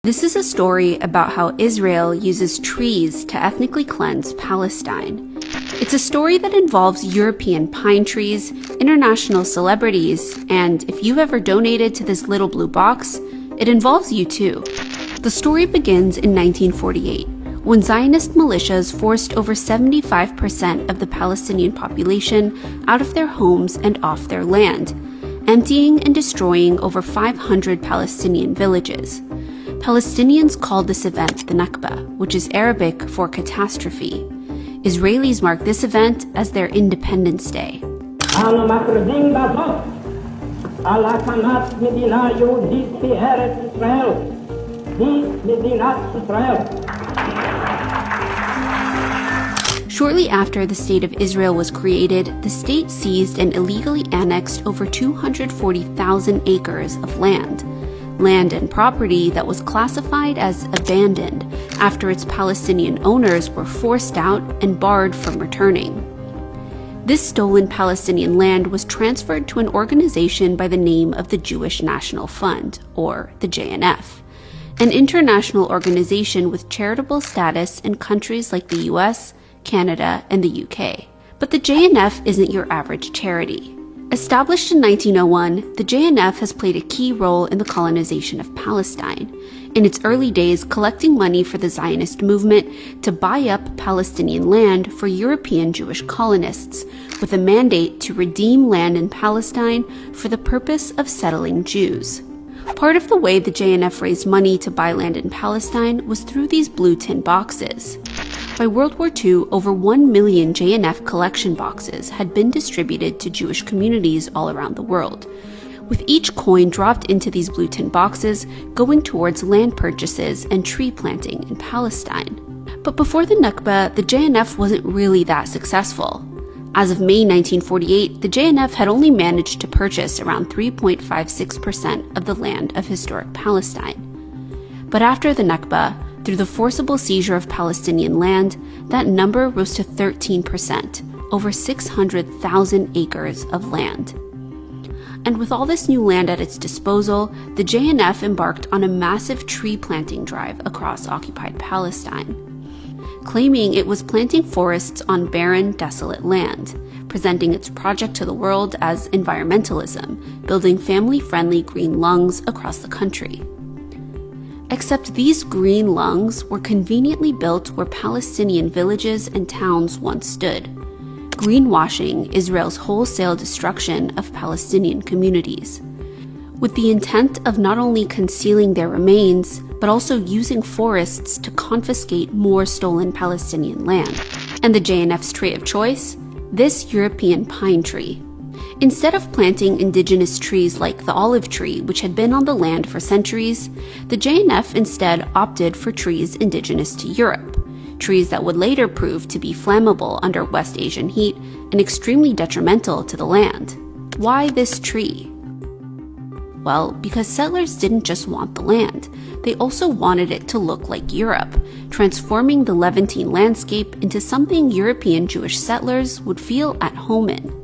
This is a story about how Israel uses trees to ethnically cleanse Palestine. It's a story that involves European pine trees, international celebrities, and if you've ever donated to this little blue box, it involves you too. The story begins in 1948, when Zionist militias forced over 75% of the Palestinian population out of their homes and off their land, emptying and destroying over 500 Palestinian villages. Palestinians called this event the Nakba, which is Arabic for catastrophe. Israelis mark this event as their Independence Day. Shortly after the State of Israel was created, the state seized and illegally annexed over 240,000 acres of land and property that was classified as abandoned after its Palestinian owners were forced out and barred from returning. This stolen Palestinian land was transferred to an organization by the name of the Jewish National Fund, or the JNF, an international organization with charitable status in countries like the US, Canada, and the UK. But the JNF isn't your average charity. Established in 1901, the JNF has played a key role in the colonization of Palestine, in its early days collecting money for the Zionist movement to buy up Palestinian land for European Jewish colonists, with a mandate to redeem land in Palestine for the purpose of settling Jews. Part of the way the JNF raised money to buy land in Palestine was through these blue tin boxes. By World War II, over 1 million JNF collection boxes had been distributed to Jewish communities all around the world, with each coin dropped into these blue tin boxes going towards land purchases and tree planting in Palestine. But before the Nakba, the JNF wasn't really that successful. As of May 1948, the JNF had only managed to purchase around 3.56% of the land of historic Palestine. But after the Nakba, through the forcible seizure of Palestinian land, that number rose to 13%, over 600,000 acres of land. And with all this new land at its disposal, the JNF embarked on a massive tree planting drive across occupied Palestine, claiming it was planting forests on barren, desolate land, presenting its project to the world as environmentalism, building family-friendly green lungs across the country. Except these green lungs were conveniently built where Palestinian villages and towns once stood, greenwashing Israel's wholesale destruction of Palestinian communities, with the intent of not only concealing their remains, but also using forests to confiscate more stolen Palestinian land. And the JNF's trait of choice? This European pine tree. Instead of planting indigenous trees like the olive tree, which had been on the land for centuries, the JNF instead opted for trees indigenous to Europe, trees that would later prove to be flammable under West Asian heat and extremely detrimental to the land. Why this tree? Well, because settlers didn't just want the land, they also wanted it to look like Europe, transforming the Levantine landscape into something European Jewish settlers would feel at home in.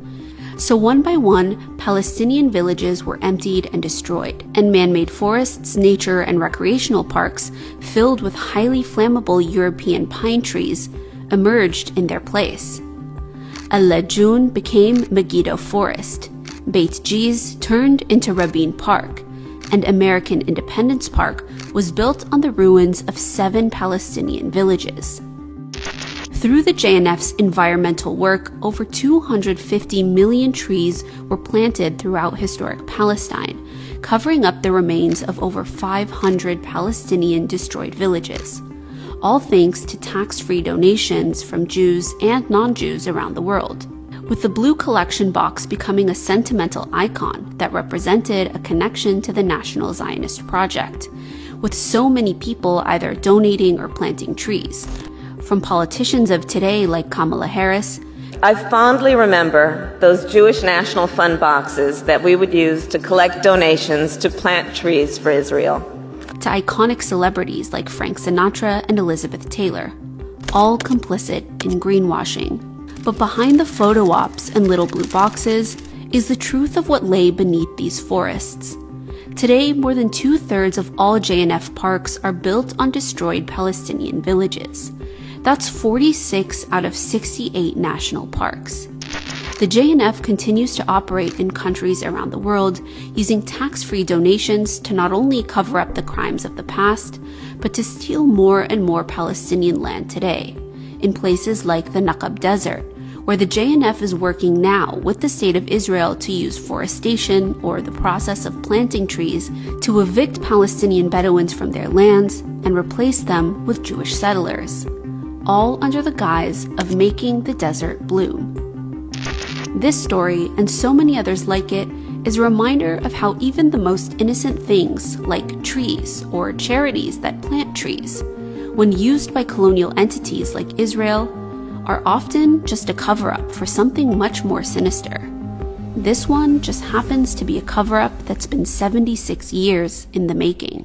So one by one, Palestinian villages were emptied and destroyed, and man-made forests, nature, and recreational parks filled with highly flammable European pine trees emerged in their place. Al-Lajun became Megiddo Forest, Beit Jiz turned into Rabin Park, and American Independence Park was built on the ruins of 7 Palestinian villages. Through the JNF's environmental work, over 250 million trees were planted throughout historic Palestine, covering up the remains of over 500 Palestinian destroyed villages, all thanks to tax-free donations from Jews and non-Jews around the world, with the blue collection box becoming a sentimental icon that represented a connection to the National Zionist Project, with so many people either donating or planting trees. From politicians of today like Kamala Harris. I fondly remember those Jewish National Fund boxes that we would use to collect donations to plant trees for Israel. To iconic celebrities like Frank Sinatra and Elizabeth Taylor, all complicit in greenwashing. But behind the photo ops and little blue boxes is the truth of what lay beneath these forests. Today, more than 2/3 of all JNF parks are built on destroyed Palestinian villages. That's 46 out of 68 national parks. The JNF continues to operate in countries around the world using tax-free donations to not only cover up the crimes of the past, but to steal more and more Palestinian land today, in places like the Naqab Desert, where the JNF is working now with the State of Israel to use forestation, or the process of planting trees, to evict Palestinian Bedouins from their lands and replace them with Jewish settlers, all under the guise of making the desert bloom. This story, and so many others like it, is a reminder of how even the most innocent things, like trees or charities that plant trees, when used by colonial entities like Israel, are often just a cover-up for something much more sinister. This one just happens to be a cover-up that's been 76 years in the making.